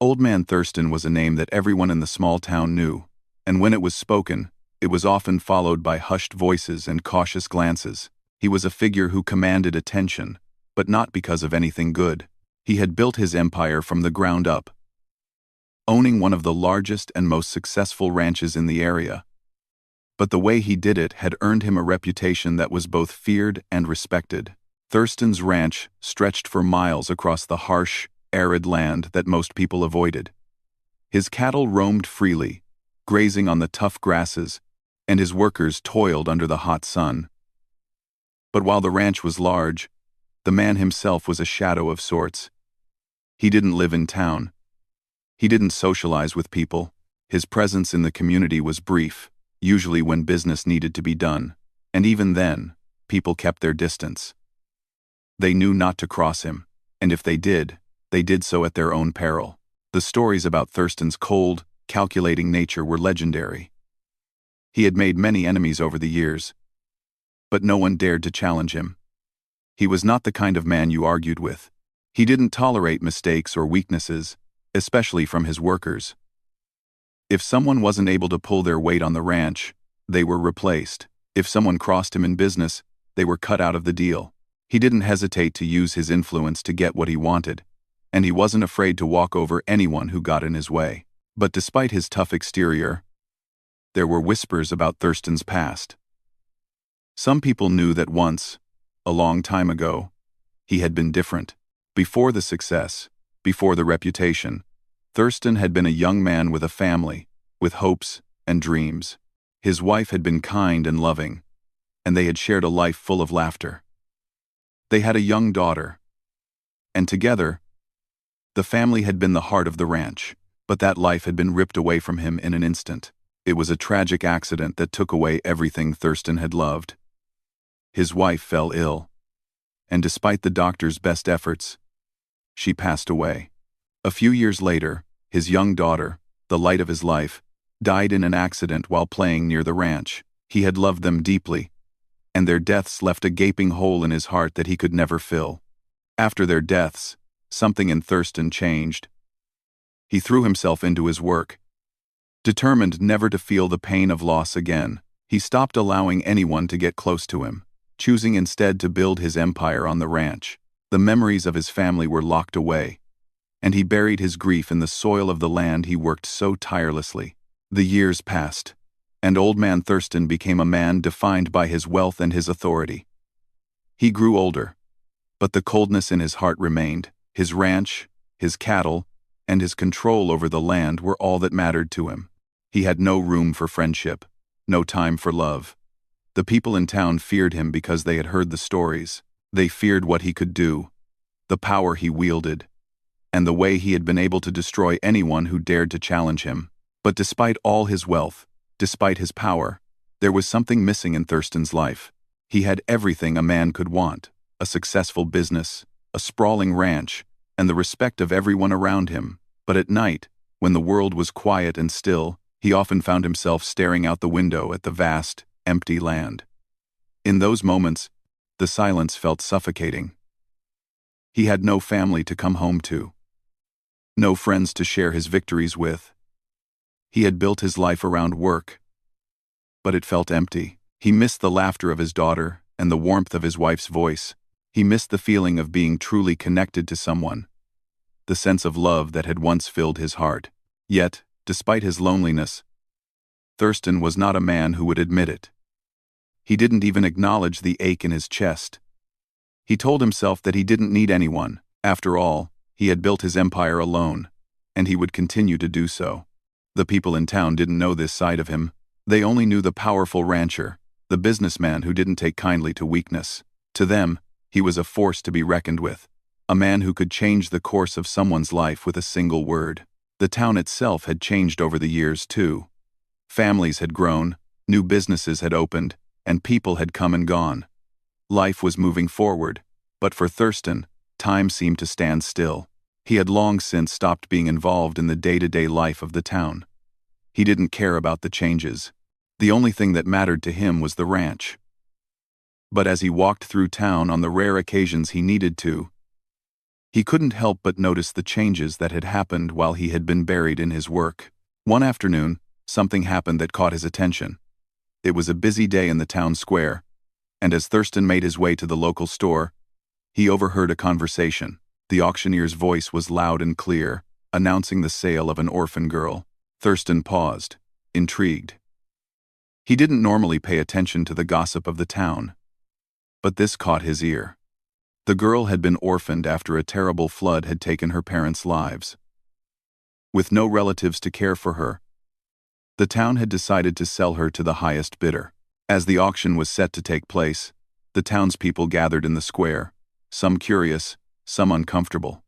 Old Man Thurston was a name that everyone in the small town knew, and when it was spoken, it was often followed by hushed voices and cautious glances. He was a figure who commanded attention, but not because of anything good. He had built his empire from the ground up, owning one of the largest and most successful ranches in the area. But the way he did it had earned him a reputation that was both feared and respected. Thurston's ranch stretched for miles across the harsh, arid land that most people avoided. His cattle roamed freely, grazing on the tough grasses, and his workers toiled under the hot sun. But while the ranch was large, the man himself was a shadow of sorts. He didn't live in town. He didn't socialize with people. His presence in the community was brief, usually when business needed to be done, and even then, people kept their distance. They knew not to cross him, and if they did so at their own peril. The stories about Thurston's cold, calculating nature were legendary. He had made many enemies over the years, but no one dared to challenge him. He was not the kind of man you argued with. He didn't tolerate mistakes or weaknesses, especially from his workers. If someone wasn't able to pull their weight on the ranch, they were replaced. If someone crossed him in business, they were cut out of the deal. He didn't hesitate to use his influence to get what he wanted, and he wasn't afraid to walk over anyone who got in his way. But despite his tough exterior, there were whispers about Thurston's past. Some people knew that once, a long time ago, he had been different. Before the success, before the reputation, Thurston had been a young man with a family, with hopes and dreams. His wife had been kind and loving, and they had shared a life full of laughter. They had a young daughter, and together, the family had been the heart of the ranch. But that life had been ripped away from him in an instant. It was a tragic accident that took away everything Thurston had loved. His wife fell ill, and despite the doctor's best efforts, she passed away. A few years later, his young daughter, the light of his life, died in an accident while playing near the ranch. He had loved them deeply, and their deaths left a gaping hole in his heart that he could never fill. After their deaths, something in Thurston changed. He threw himself into his work, determined never to feel the pain of loss again. He stopped allowing anyone to get close to him, choosing instead to build his empire on the ranch. The memories of his family were locked away, and he buried his grief in the soil of the land he worked so tirelessly. The years passed, and Old Man Thurston became a man defined by his wealth and his authority. He grew older, but the coldness in his heart remained. His ranch, his cattle, and his control over the land were all that mattered to him. He had no room for friendship, no time for love. The people in town feared him because they had heard the stories. They feared what he could do, the power he wielded, and the way he had been able to destroy anyone who dared to challenge him. But despite all his wealth, despite his power, there was something missing in Thurston's life. He had everything a man could want: a successful business, a sprawling ranch, and the respect of everyone around him. But at night, when the world was quiet and still, he often found himself staring out the window at the vast, empty land. In those moments, the silence felt suffocating. He had no family to come home to, no friends to share his victories with. He had built his life around work, but it felt empty. He missed the laughter of his daughter and the warmth of his wife's voice. He missed the feeling of being truly connected to someone, the sense of love that had once filled his heart. Yet, despite his loneliness, Thurston was not a man who would admit it. He didn't even acknowledge the ache in his chest. He told himself that he didn't need anyone. After all, he had built his empire alone, and he would continue to do so. The people in town didn't know this side of him. They only knew the powerful rancher, the businessman who didn't take kindly to weakness. To them, he was a force to be reckoned with, a man who could change the course of someone's life with a single word. The town itself had changed over the years, too. Families had grown, new businesses had opened, and people had come and gone. Life was moving forward, but for Thurston, time seemed to stand still. He had long since stopped being involved in the day-to-day life of the town. He didn't care about the changes. The only thing that mattered to him was the ranch. But as he walked through town on the rare occasions he needed to, He couldn't help but notice the changes that had happened while he had been buried in his work. One afternoon, something happened that caught his attention. It was a busy day in the town square, and as Thurston made his way to the local store, he overheard a conversation. The auctioneer's voice was loud and clear, announcing the sale of an orphan girl. Thurston paused, intrigued. He didn't normally pay attention to the gossip of the town, but this caught his ear. The girl had been orphaned after a terrible flood had taken her parents' lives. With no relatives to care for her, the town had decided to sell her to the highest bidder. As the auction was set to take place, the townspeople gathered in the square, some curious, some uncomfortable.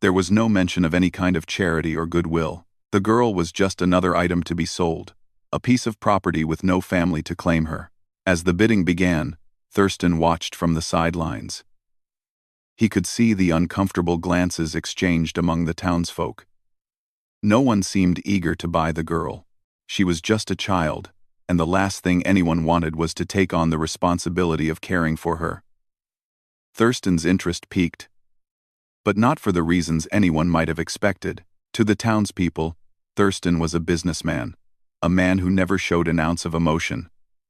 There was no mention of any kind of charity or goodwill. The girl was just another item to be sold, a piece of property with no family to claim her. As the bidding began, Thurston watched from the sidelines. He could see the uncomfortable glances exchanged among the townsfolk. No one seemed eager to buy the girl. She was just a child, and the last thing anyone wanted was to take on the responsibility of caring for her. Thurston's interest piqued, but not for the reasons anyone might have expected. To the townspeople, Thurston was a businessman, a man who never showed an ounce of emotion,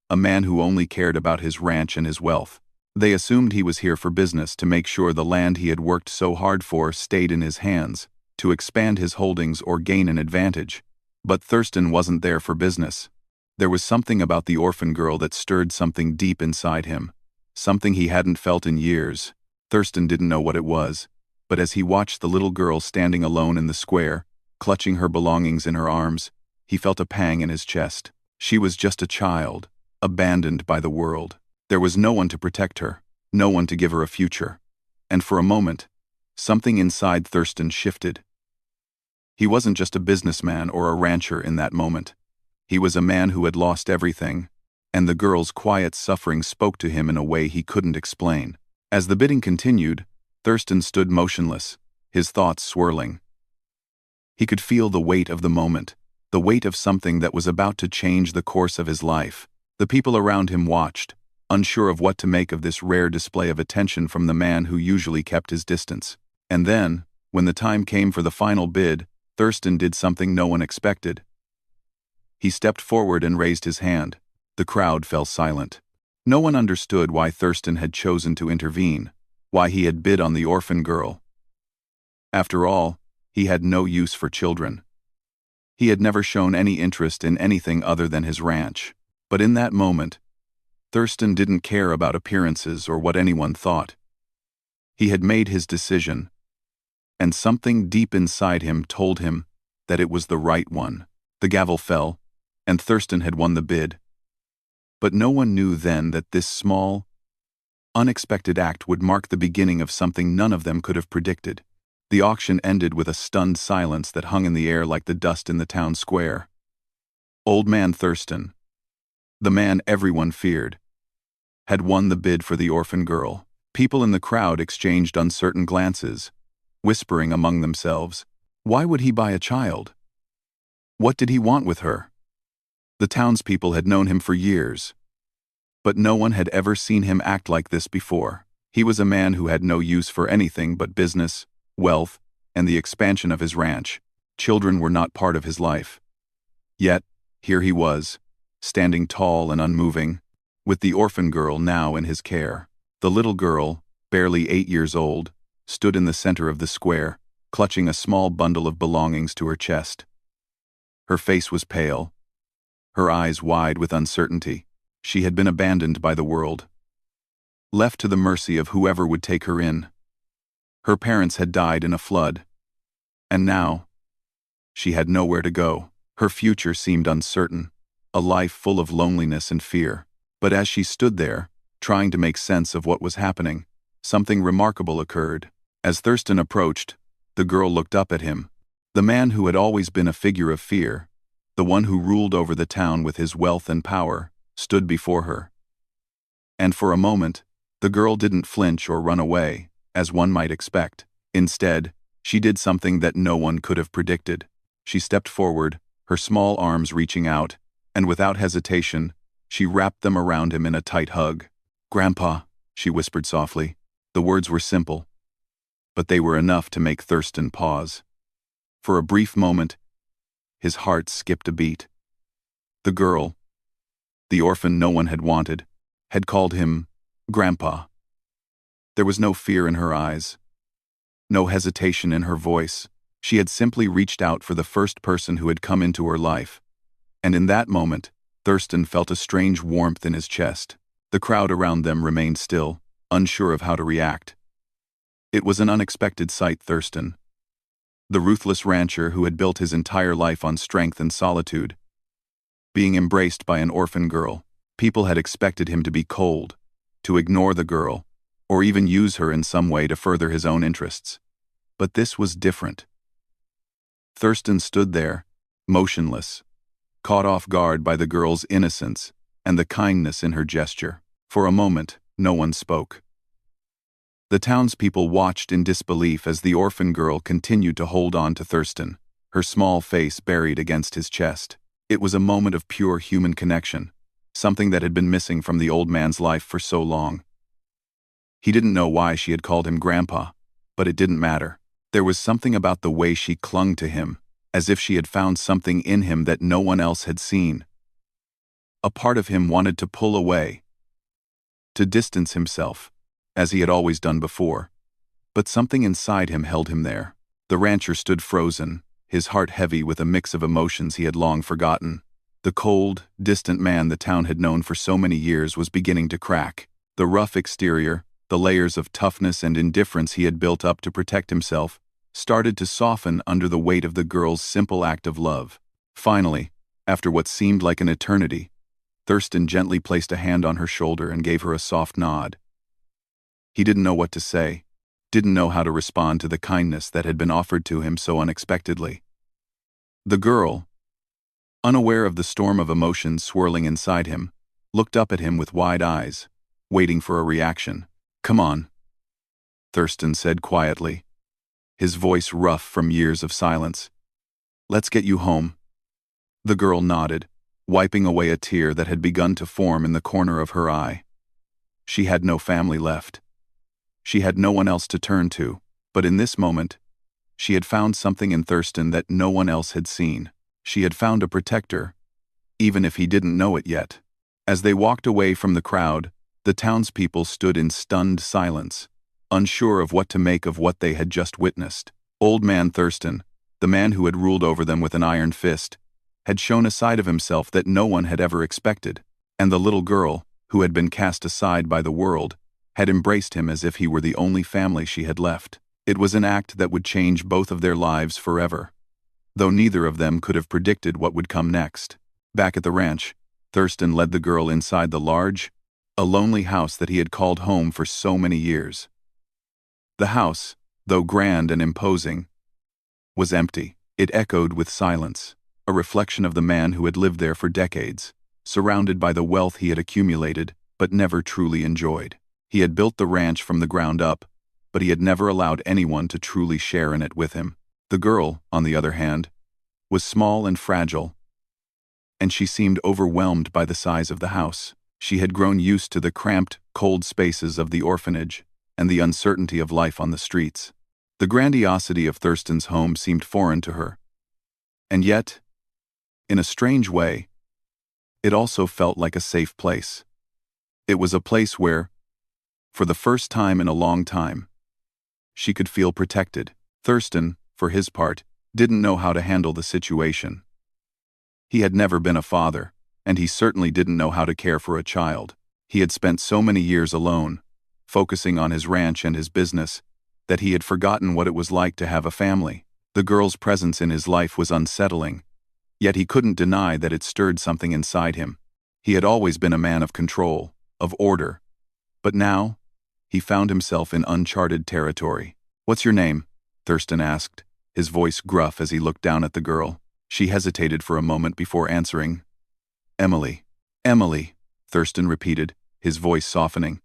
a man who only cared about his ranch and his wealth. They assumed he was here for business, to make sure the land he had worked so hard for stayed in his hands, to expand his holdings or gain an advantage. But Thurston wasn't there for business. There was something about the orphan girl that stirred something deep inside him, something he hadn't felt in years. Thurston didn't know what it was, but as he watched the little girl standing alone in the square, clutching her belongings in her arms, he felt a pang in his chest. She was just a child, abandoned by the world. There was no one to protect her, no one to give her a future. And for a moment, something inside Thurston shifted. He wasn't just a businessman or a rancher in that moment. He was a man who had lost everything, and the girl's quiet suffering spoke to him in a way he couldn't explain. As the bidding continued, Thurston stood motionless, his thoughts swirling. He could feel the weight of the moment, the weight of something that was about to change the course of his life. The people around him watched, unsure of what to make of this rare display of attention from the man who usually kept his distance. And then, when the time came for the final bid, Thurston did something no one expected. He stepped forward and raised his hand. The crowd fell silent. No one understood why Thurston had chosen to intervene, why he had bid on the orphan girl. After all, he had no use for children. He had never shown any interest in anything other than his ranch. But in that moment, Thurston didn't care about appearances or what anyone thought. He had made his decision, and something deep inside him told him that it was the right one. The gavel fell, and Thurston had won the bid. But no one knew then that this small, unexpected act would mark the beginning of something none of them could have predicted. The auction ended with a stunned silence that hung in the air like the dust in the town square. Old Man Thurston, the man everyone feared, had won the bid for the orphan girl. People in the crowd exchanged uncertain glances, whispering among themselves, why would he buy a child? What did he want with her? The townspeople had known him for years, but no one had ever seen him act like this before. He was a man who had no use for anything but business, wealth, and the expansion of his ranch. Children were not part of his life. Yet, here he was, standing tall and unmoving, with the orphan girl now in his care. The little girl, barely 8 years old, stood in the center of the square, clutching a small bundle of belongings to her chest. Her face was pale, her eyes wide with uncertainty. She had been abandoned by the world, left to the mercy of whoever would take her in. Her parents had died in a flood, and now, she had nowhere to go. Her future seemed uncertain, a life full of loneliness and fear. But as she stood there, trying to make sense of what was happening, something remarkable occurred. As Thurston approached, the girl looked up at him. The man who had always been a figure of fear, the one who ruled over the town with his wealth and power, stood before her. And for a moment, the girl didn't flinch or run away, as one might expect. Instead, she did something that no one could have predicted. She stepped forward, her small arms reaching out, and without hesitation, she wrapped them around him in a tight hug. "Grandpa," she whispered softly. The words were simple, but they were enough to make Thurston pause. For a brief moment, his heart skipped a beat. The girl, the orphan no one had wanted, had called him Grandpa. There was no fear in her eyes, no hesitation in her voice. She had simply reached out for the first person who had come into her life. And in that moment, Thurston felt a strange warmth in his chest. The crowd around them remained still, unsure of how to react. It was an unexpected sight, Thurston. The ruthless rancher who had built his entire life on strength and solitude, being embraced by an orphan girl. People had expected him to be cold, to ignore the girl, or even use her in some way to further his own interests. But this was different. Thurston stood there, motionless, caught off guard by the girl's innocence and the kindness in her gesture. For a moment, no one spoke. The townspeople watched in disbelief as the orphan girl continued to hold on to Thurston, her small face buried against his chest. It was a moment of pure human connection, something that had been missing from the old man's life for so long. He didn't know why she had called him Grandpa, but it didn't matter. There was something about the way she clung to him, as if she had found something in him that no one else had seen. A part of him wanted to pull away, to distance himself, as he had always done before. But something inside him held him there. The rancher stood frozen, his heart heavy with a mix of emotions he had long forgotten. The cold, distant man the town had known for so many years was beginning to crack. The rough exterior, the layers of toughness and indifference he had built up to protect himself, started to soften under the weight of the girl's simple act of love. Finally, after what seemed like an eternity, Thurston gently placed a hand on her shoulder and gave her a soft nod. He didn't know what to say, didn't know how to respond to the kindness that had been offered to him so unexpectedly. The girl, unaware of the storm of emotions swirling inside him, looked up at him with wide eyes, waiting for a reaction. "Come on," Thurston said quietly, his voice rough from years of silence. "Let's get you home." The girl nodded, wiping away a tear that had begun to form in the corner of her eye. She had no family left. She had no one else to turn to, but in this moment, she had found something in Thurston that no one else had seen. She had found a protector, even if he didn't know it yet. As they walked away from the crowd, the townspeople stood in stunned silence, unsure of what to make of what they had just witnessed. Old man Thurston, the man who had ruled over them with an iron fist, had shown a side of himself that no one had ever expected, and the little girl, who had been cast aside by the world, had embraced him as if he were the only family she had left. It was an act that would change both of their lives forever, though neither of them could have predicted what would come next. Back at the ranch, Thurston led the girl inside the large, a lonely house that he had called home for so many years. The house, though grand and imposing, was empty. It echoed with silence, a reflection of the man who had lived there for decades, surrounded by the wealth he had accumulated but never truly enjoyed. He had built the ranch from the ground up, but he had never allowed anyone to truly share in it with him. The girl, on the other hand, was small and fragile, and she seemed overwhelmed by the size of the house. She had grown used to the cramped, cold spaces of the orphanage and the uncertainty of life on the streets. The grandiosity of Thurston's home seemed foreign to her. And yet, in a strange way, it also felt like a safe place. It was a place where, for the first time in a long time, she could feel protected. Thurston, for his part, didn't know how to handle the situation. He had never been a father, and he certainly didn't know how to care for a child. He had spent so many years alone, focusing on his ranch and his business, that he had forgotten what it was like to have a family. The girl's presence in his life was unsettling, yet he couldn't deny that it stirred something inside him. He had always been a man of control, of order, but now, he found himself in uncharted territory. "What's your name?" Thurston asked, his voice gruff as he looked down at the girl. She hesitated for a moment before answering. "Emily." "Emily," Thurston repeated, his voice softening.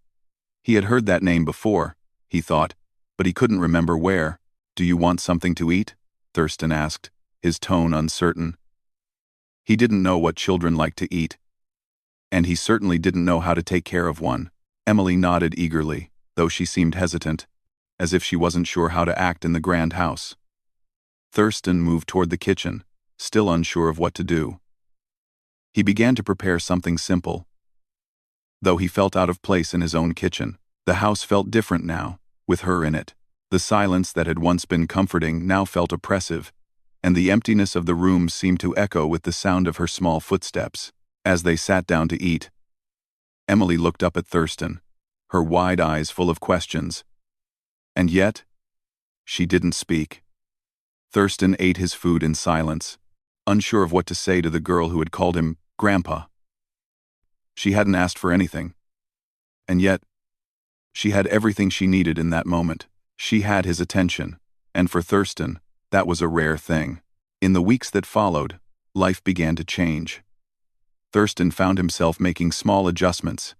He had heard that name before, he thought, but he couldn't remember where. "Do you want something to eat?" Thurston asked, his tone uncertain. He didn't know what children liked to eat, and he certainly didn't know how to take care of one. Emily nodded eagerly, though she seemed hesitant. as if she wasn't sure how to act in the grand house. Thurston moved toward the kitchen, still unsure of what to do. He began to prepare something simple. Though he felt out of place in his own kitchen, the house felt different now, with her in it. The silence that had once been comforting now felt oppressive, and the emptiness of the room seemed to echo with the sound of her small footsteps. As they sat down to eat, Emily looked up at Thurston, her wide eyes full of questions. And yet, she didn't speak. Thurston ate his food in silence, unsure of what to say to the girl who had called him Grandpa. She hadn't asked for anything. And yet, she had everything she needed in that moment. She had his attention, and for Thurston, that was a rare thing. In the weeks that followed, life began to change. Thurston found himself making small adjustments,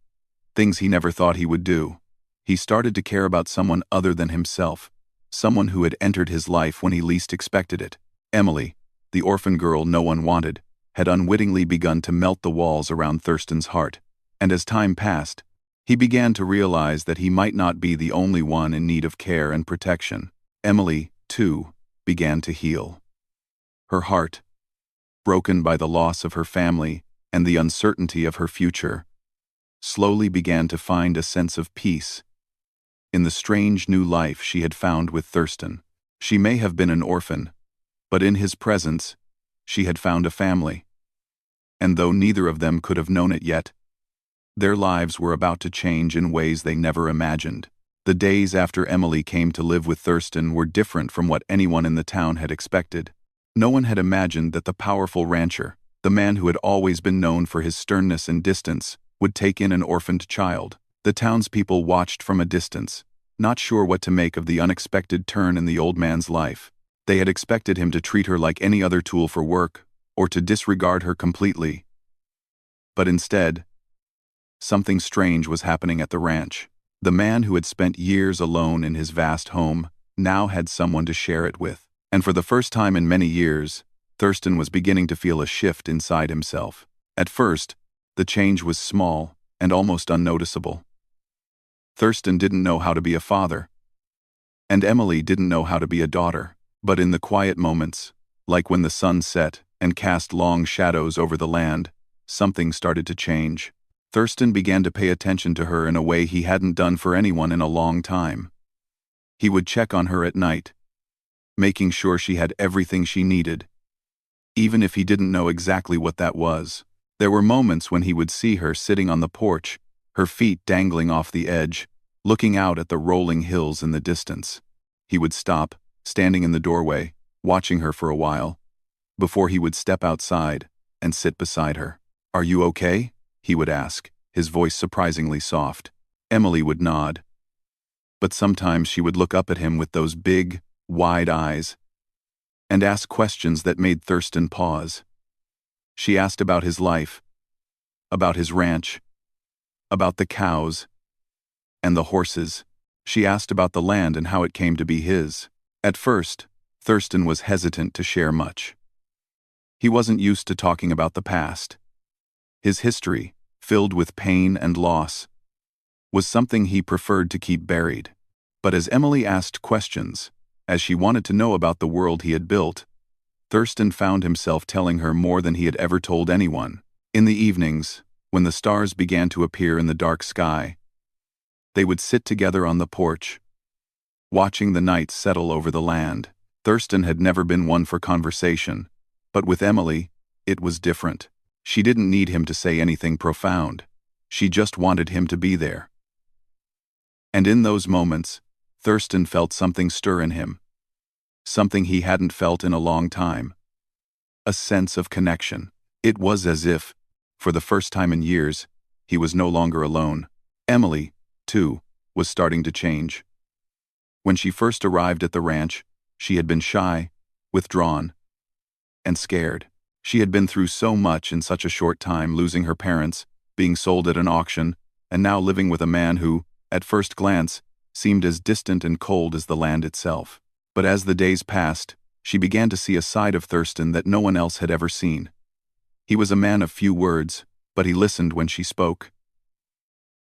things he never thought he would do. He started to care about someone other than himself, someone who had entered his life when he least expected it. Emily, the orphan girl no one wanted, had unwittingly begun to melt the walls around Thurston's heart, and as time passed, he began to realize that he might not be the only one in need of care and protection. Emily, too, began to heal. Her heart, broken by the loss of her family and the uncertainty of her future, slowly began to find a sense of peace in the strange new life she had found with Thurston. She may have been an orphan, but in his presence, she had found a family. And though neither of them could have known it yet, their lives were about to change in ways they never imagined. The days after Emily came to live with Thurston were different from what anyone in the town had expected. No one had imagined that the powerful rancher, the man who had always been known for his sternness and distance, would take in an orphaned child. The townspeople watched from a distance, not sure what to make of the unexpected turn in the old man's life. They had expected him to treat her like any other tool for work, or to disregard her completely. But instead, something strange was happening at the ranch. The man who had spent years alone in his vast home now had someone to share it with. And for the first time in many years, Thurston was beginning to feel a shift inside himself. At first, the change was small and almost unnoticeable. Thurston didn't know how to be a father, and Emily didn't know how to be a daughter. But in the quiet moments, like when the sun set and cast long shadows over the land, something started to change. Thurston began to pay attention to her in a way he hadn't done for anyone in a long time. He would check on her at night, making sure she had everything she needed, even if he didn't know exactly what that was. There were moments when he would see her sitting on the porch, her feet dangling off the edge, looking out at the rolling hills in the distance. He would stop, standing in the doorway, watching her for a while, before he would step outside and sit beside her. "Are you okay?" he would ask, his voice surprisingly soft. Emily would nod. But sometimes she would look up at him with those big, wide eyes and ask questions that made Thurston pause. She asked about his life, about his ranch, about the cows and the horses. She asked about the land and how it came to be his. At first, Thurston was hesitant to share much. He wasn't used to talking about the past. His history, filled with pain and loss, was something he preferred to keep buried. But as Emily asked questions, as she wanted to know about the world he had built, Thurston found himself telling her more than he had ever told anyone. In the evenings, when the stars began to appear in the dark sky, they would sit together on the porch, watching the night settle over the land. Thurston had never been one for conversation, but with Emily, it was different. She didn't need him to say anything profound. She just wanted him to be there. And in those moments, Thurston felt something stir in him. Something he hadn't felt in a long time. A sense of connection. It was as if, for the first time in years, he was no longer alone. Emily, too, was starting to change. When she first arrived at the ranch, she had been shy, withdrawn, and scared. She had been through so much in such a short time, losing her parents, being sold at an auction, and now living with a man who, at first glance, seemed as distant and cold as the land itself. But as the days passed, she began to see a side of Thurston that no one else had ever seen. He was a man of few words, but he listened when she spoke.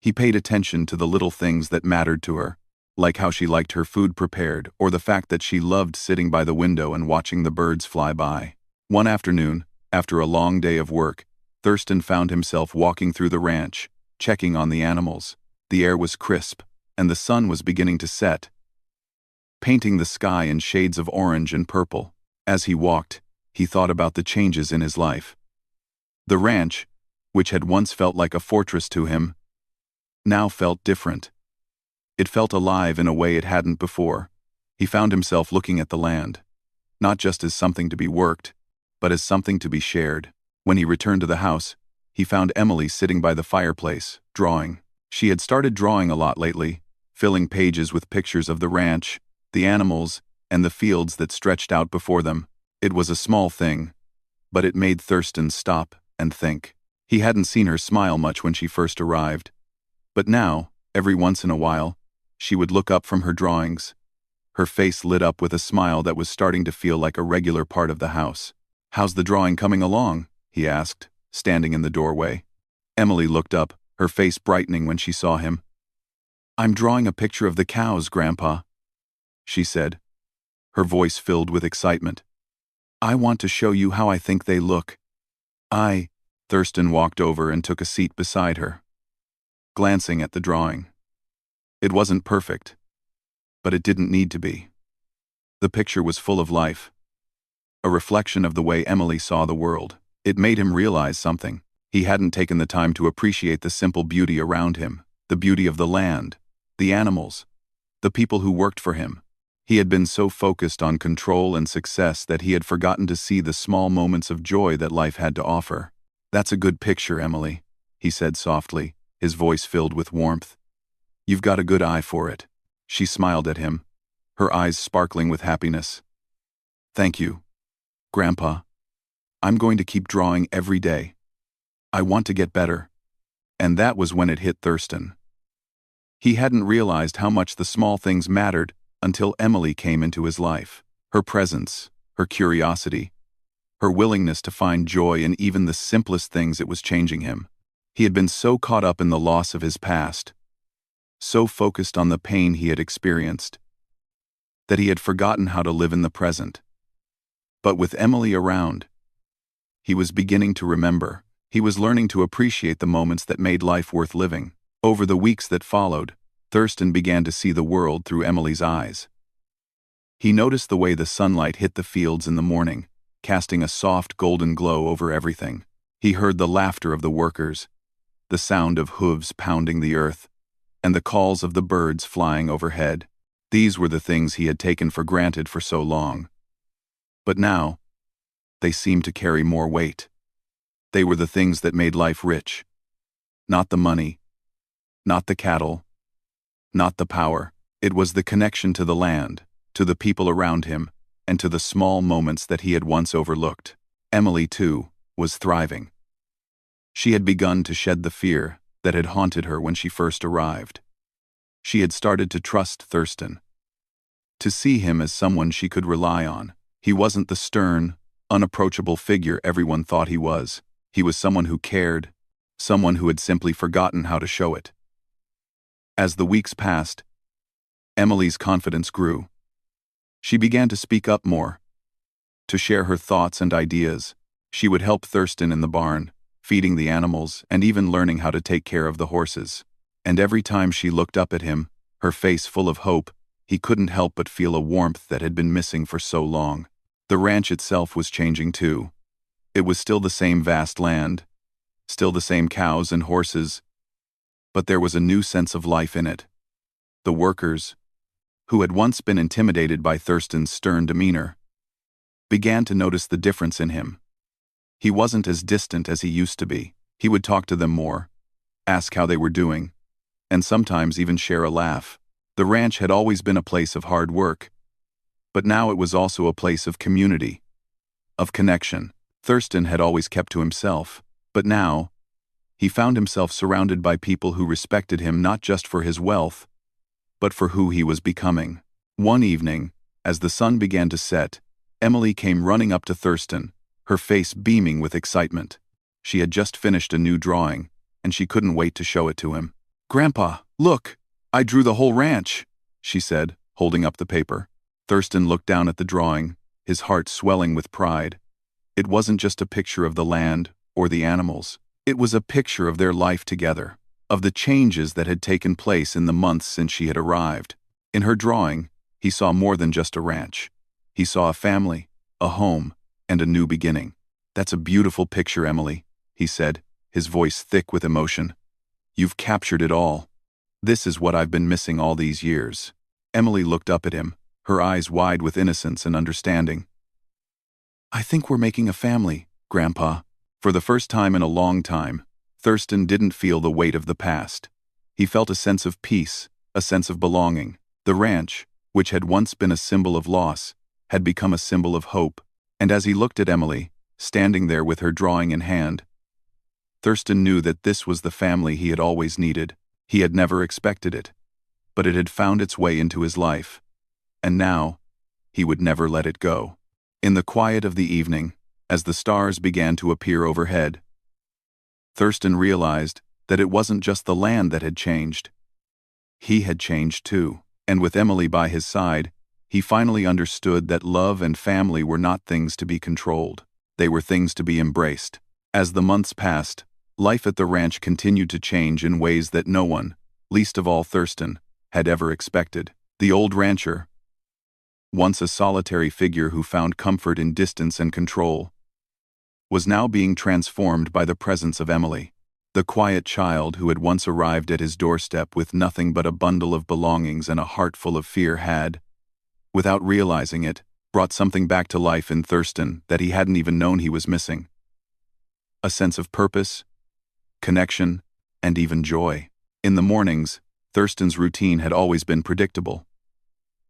He paid attention to the little things that mattered to her, like how she liked her food prepared, or the fact that she loved sitting by the window and watching the birds fly by. One afternoon, after a long day of work, Thurston found himself walking through the ranch, checking on the animals. The air was crisp, and the sun was beginning to set, painting the sky in shades of orange and purple. As he walked, he thought about the changes in his life. The ranch, which had once felt like a fortress to him, now felt different. It felt alive in a way it hadn't before. He found himself looking at the land, not just as something to be worked, but as something to be shared. When he returned to the house, he found Emily sitting by the fireplace, drawing. She had started drawing a lot lately, filling pages with pictures of the ranch, the animals, and the fields that stretched out before them. It was a small thing, but it made Thurston stop and think. He hadn't seen her smile much when she first arrived, but now, every once in a while, she would look up from her drawings. Her face lit up with a smile that was starting to feel like a regular part of the house. "How's the drawing coming along?" he asked, standing in the doorway. Emily looked up, her face brightening when she saw him. "I'm drawing a picture of the cows, Grandpa," she said, her voice filled with excitement. "I want to show you how I think they look." Thurston walked over and took a seat beside her, glancing at the drawing. It wasn't perfect, but it didn't need to be. The picture was full of life, a reflection of the way Emily saw the world. It made him realize something. He hadn't taken the time to appreciate the simple beauty around him, the beauty of the land, the animals, the people who worked for him. He had been so focused on control and success that he had forgotten to see the small moments of joy that life had to offer. "That's a good picture, Emily," he said softly, his voice filled with warmth. "You've got a good eye for it." She smiled at him, her eyes sparkling with happiness. "Thank you, Grandpa. I'm going to keep drawing every day. I want to get better." And that was when it hit Thurston. He hadn't realized how much the small things mattered until Emily came into his life. Her presence, her curiosity, her willingness to find joy in even the simplest things. It was changing him. He had been so caught up in the loss of his past, so focused on the pain he had experienced, that he had forgotten how to live in the present. But with Emily around, he was beginning to remember. He was learning to appreciate the moments that made life worth living. Over the weeks that followed, Thurston began to see the world through Emily's eyes. He noticed the way the sunlight hit the fields in the morning, casting a soft golden glow over everything. He heard the laughter of the workers, the sound of hooves pounding the earth, and the calls of the birds flying overhead. These were the things he had taken for granted for so long. But now, they seemed to carry more weight. They were the things that made life rich. Not the money, not the cattle, not the power. It was the connection to the land, to the people around him, and to the small moments that he had once overlooked. Emily, too, was thriving. She had begun to shed the fear that had haunted her when she first arrived. She had started to trust Thurston, to see him as someone she could rely on. He wasn't the stern, unapproachable figure everyone thought he was. He was someone who cared, someone who had simply forgotten how to show it. As the weeks passed, Emily's confidence grew. She began to speak up more, to share her thoughts and ideas. She would help Thurston in the barn, feeding the animals, and even learning how to take care of the horses. And every time she looked up at him, her face full of hope, he couldn't help but feel a warmth that had been missing for so long. The ranch itself was changing too. It was still the same vast land, still the same cows and horses, but there was a new sense of life in it. The workers, who had once been intimidated by Thurston's stern demeanor, began to notice the difference in him. He wasn't as distant as he used to be. He would talk to them more, ask how they were doing, and sometimes even share a laugh. The ranch had always been a place of hard work, but now it was also a place of community, of connection. Thurston had always kept to himself, but now, he found himself surrounded by people who respected him not just for his wealth, but for who he was becoming. One evening, as the sun began to set, Emily came running up to Thurston, her face beaming with excitement. She had just finished a new drawing, and she couldn't wait to show it to him. "Grandpa, look! I drew the whole ranch!" she said, holding up the paper. Thurston looked down at the drawing, his heart swelling with pride. It wasn't just a picture of the land or the animals. It was a picture of their life together, of the changes that had taken place in the months since she had arrived. In her drawing, he saw more than just a ranch. He saw a family, a home, and a new beginning. "That's a beautiful picture, Emily," he said, his voice thick with emotion. "You've captured it all. This is what I've been missing all these years." Emily looked up at him, her eyes wide with innocence and understanding. "I think we're making a family, Grandpa." For the first time in a long time, Thurston didn't feel the weight of the past. He felt a sense of peace, a sense of belonging. The ranch, which had once been a symbol of loss, had become a symbol of hope. And as he looked at Emily, standing there with her drawing in hand, Thurston knew that this was the family he had always needed. He had never expected it, but it had found its way into his life. And now, he would never let it go. In the quiet of the evening, as the stars began to appear overhead, Thurston realized that it wasn't just the land that had changed. He had changed too, and with Emily by his side, he finally understood that love and family were not things to be controlled. They were things to be embraced. As the months passed, life at the ranch continued to change in ways that no one, least of all Thurston, had ever expected. The old rancher, once a solitary figure who found comfort in distance and control, was now being transformed by the presence of Emily. The quiet child who had once arrived at his doorstep with nothing but a bundle of belongings and a heart full of fear had, without realizing it, brought something back to life in Thurston that he hadn't even known he was missing. A sense of purpose, connection, and even joy. In the mornings, Thurston's routine had always been predictable.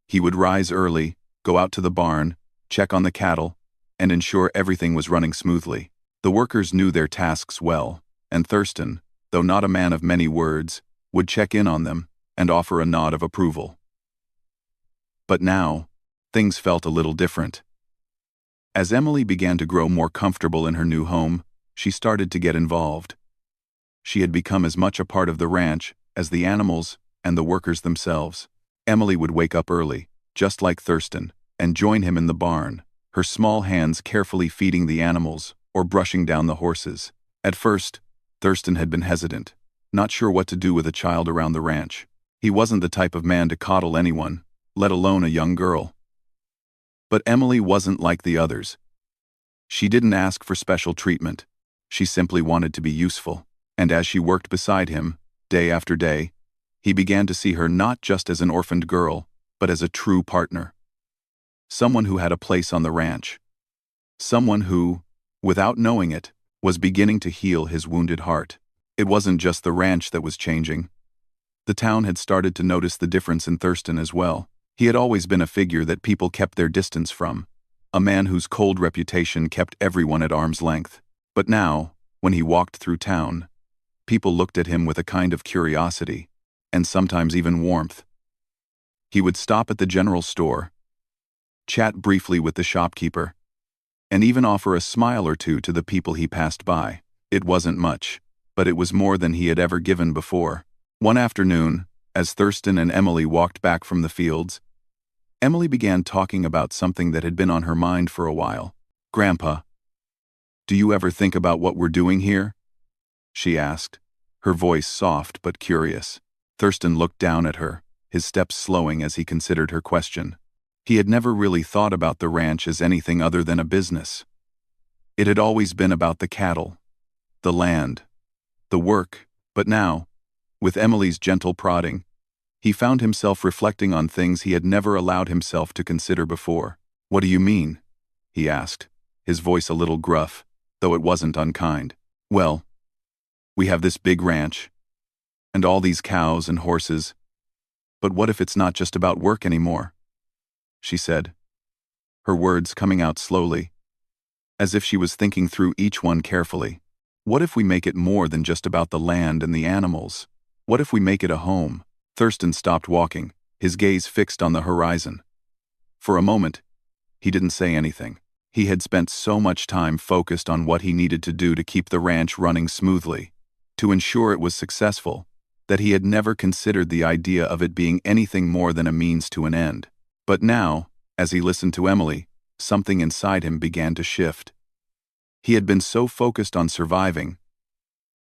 He would rise early, go out to the barn, check on the cattle, and ensure everything was running smoothly. The workers knew their tasks well, and Thurston, though not a man of many words, would check in on them and offer a nod of approval. But now, things felt a little different. As Emily began to grow more comfortable in her new home, she started to get involved. She had become as much a part of the ranch as the animals and the workers themselves. Emily would wake up early, just like Thurston, and join him in the barn, her small hands carefully feeding the animals or brushing down the horses. At first, Thurston had been hesitant, not sure what to do with a child around the ranch. He wasn't the type of man to coddle anyone, let alone a young girl. But Emily wasn't like the others. She didn't ask for special treatment. She simply wanted to be useful. And as she worked beside him, day after day, he began to see her not just as an orphaned girl, but as a true partner. Someone who had a place on the ranch. Someone who, without knowing it, was beginning to heal his wounded heart. It wasn't just the ranch that was changing. The town had started to notice the difference in Thurston as well. He had always been a figure that people kept their distance from, a man whose cold reputation kept everyone at arm's length. But now, when he walked through town, people looked at him with a kind of curiosity, and sometimes even warmth. He would stop at the general store, chat briefly with the shopkeeper, and even offer a smile or two to the people he passed by. It wasn't much, but it was more than he had ever given before. One afternoon, as Thurston and Emily walked back from the fields, Emily began talking about something that had been on her mind for a while. "Grandpa, do you ever think about what we're doing here?" she asked, her voice soft but curious. Thurston looked down at her, his steps slowing as he considered her question. He had never really thought about the ranch as anything other than a business. It had always been about the cattle, the land, the work, but now, with Emily's gentle prodding, he found himself reflecting on things he had never allowed himself to consider before. "What do you mean?" he asked, his voice a little gruff, though it wasn't unkind. "Well, we have this big ranch, and all these cows and horses, but what if it's not just about work anymore?" she said, her words coming out slowly, as if she was thinking through each one carefully. "What if we make it more than just about the land and the animals? What if we make it a home?" Thurston stopped walking, his gaze fixed on the horizon. For a moment, he didn't say anything. He had spent so much time focused on what he needed to do to keep the ranch running smoothly, to ensure it was successful, that he had never considered the idea of it being anything more than a means to an end. But now, as he listened to Emily, something inside him began to shift. He had been so focused on surviving,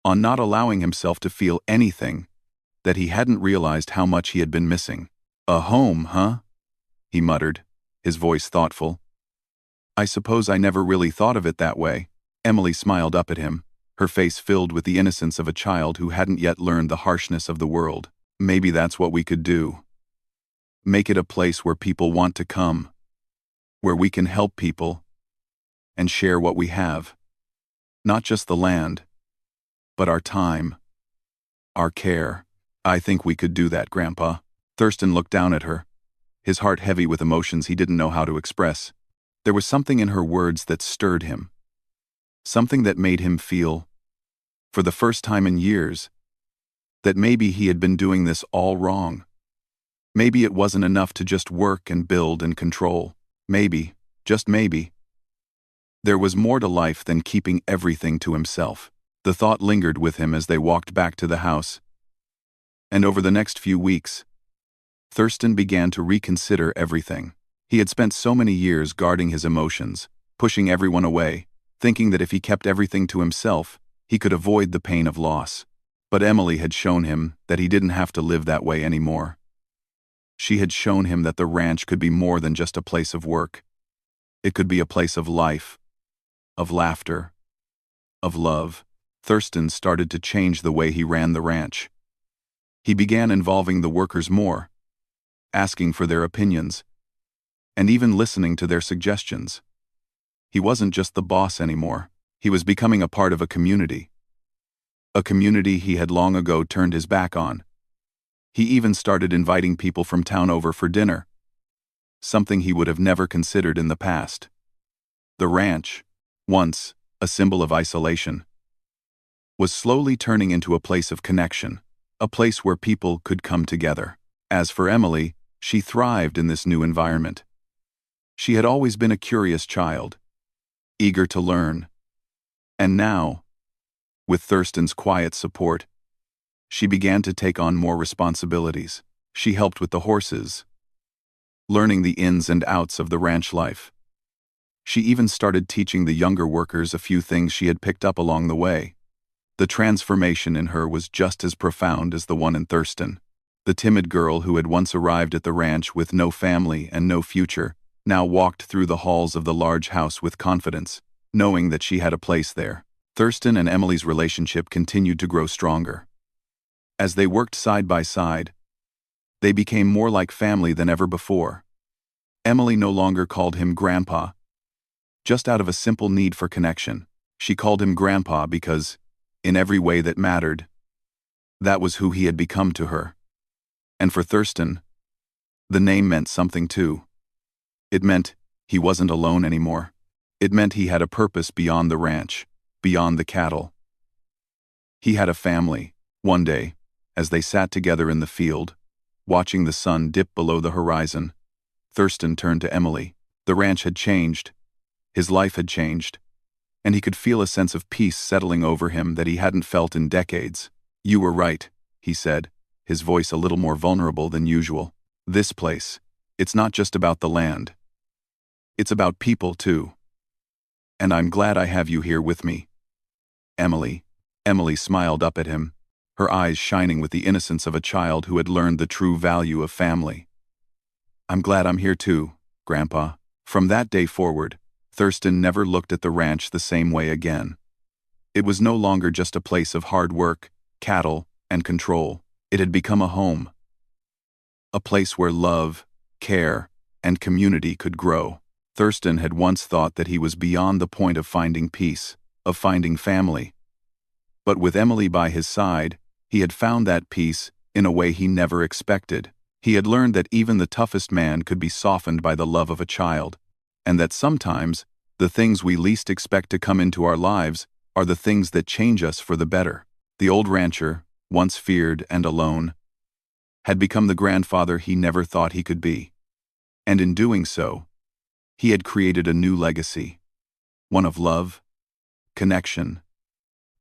on not allowing himself to feel anything, that he hadn't realized how much he had been missing. "A home, huh?" he muttered, his voice thoughtful. "I suppose I never really thought of it that way." Emily smiled up at him, her face filled with the innocence of a child who hadn't yet learned the harshness of the world. "Maybe that's what we could do. Make it a place where people want to come, where we can help people, and share what we have. Not just the land, but our time, our care." "I think we could do that, Grandpa." Thurston looked down at her, his heart heavy with emotions he didn't know how to express. There was something in her words that stirred him. Something that made him feel, for the first time in years, that maybe he had been doing this all wrong. Maybe it wasn't enough to just work and build and control. Maybe, just maybe, there was more to life than keeping everything to himself. The thought lingered with him as they walked back to the house. And over the next few weeks, Thurston began to reconsider everything. He had spent so many years guarding his emotions, pushing everyone away, thinking that if he kept everything to himself, he could avoid the pain of loss. But Emily had shown him that he didn't have to live that way anymore. She had shown him that the ranch could be more than just a place of work. It could be a place of life, of laughter, of love. Thurston started to change the way he ran the ranch. He began involving the workers more, asking for their opinions, and even listening to their suggestions. He wasn't just the boss anymore. He was becoming a part of a community he had long ago turned his back on. He even started inviting people from town over for dinner, something he would have never considered in the past. The ranch, once a symbol of isolation, was slowly turning into a place of connection, a place where people could come together. As for Emily, she thrived in this new environment. She had always been a curious child, eager to learn. And now, with Thurston's quiet support, she began to take on more responsibilities. She helped with the horses, learning the ins and outs of the ranch life. She even started teaching the younger workers a few things she had picked up along the way. The transformation in her was just as profound as the one in Thurston. The timid girl who had once arrived at the ranch with no family and no future now walked through the halls of the large house with confidence, knowing that she had a place there. Thurston and Emily's relationship continued to grow stronger. As they worked side by side, they became more like family than ever before. Emily no longer called him Grandpa, just out of a simple need for connection. She called him Grandpa because, in every way that mattered, that was who he had become to her. And for Thurston, the name meant something too. It meant he wasn't alone anymore. It meant he had a purpose beyond the ranch, beyond the cattle. He had a family. One day, as they sat together in the field, watching the sun dip below the horizon, Thurston turned to Emily. The ranch had changed. His life had changed, and he could feel a sense of peace settling over him that he hadn't felt in decades. "You were right," he said, his voice a little more vulnerable than usual. "This place, it's not just about the land. It's about people, too. And I'm glad I have you here with me." "Emily." Emily smiled up at him, her eyes shining with the innocence of a child who had learned the true value of family. "I'm glad I'm here too, Grandpa." From that day forward, Thurston never looked at the ranch the same way again. It was no longer just a place of hard work, cattle, and control. It had become a home. A place where love, care, and community could grow. Thurston had once thought that he was beyond the point of finding peace, of finding family. But with Emily by his side, he had found that peace in a way he never expected. He had learned that even the toughest man could be softened by the love of a child, and that sometimes the things we least expect to come into our lives are the things that change us for the better. The old rancher, once feared and alone, had become the grandfather he never thought he could be. And in doing so, he had created a new legacy, one of love, connection,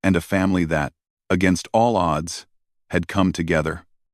and a family that, against all odds, had come together.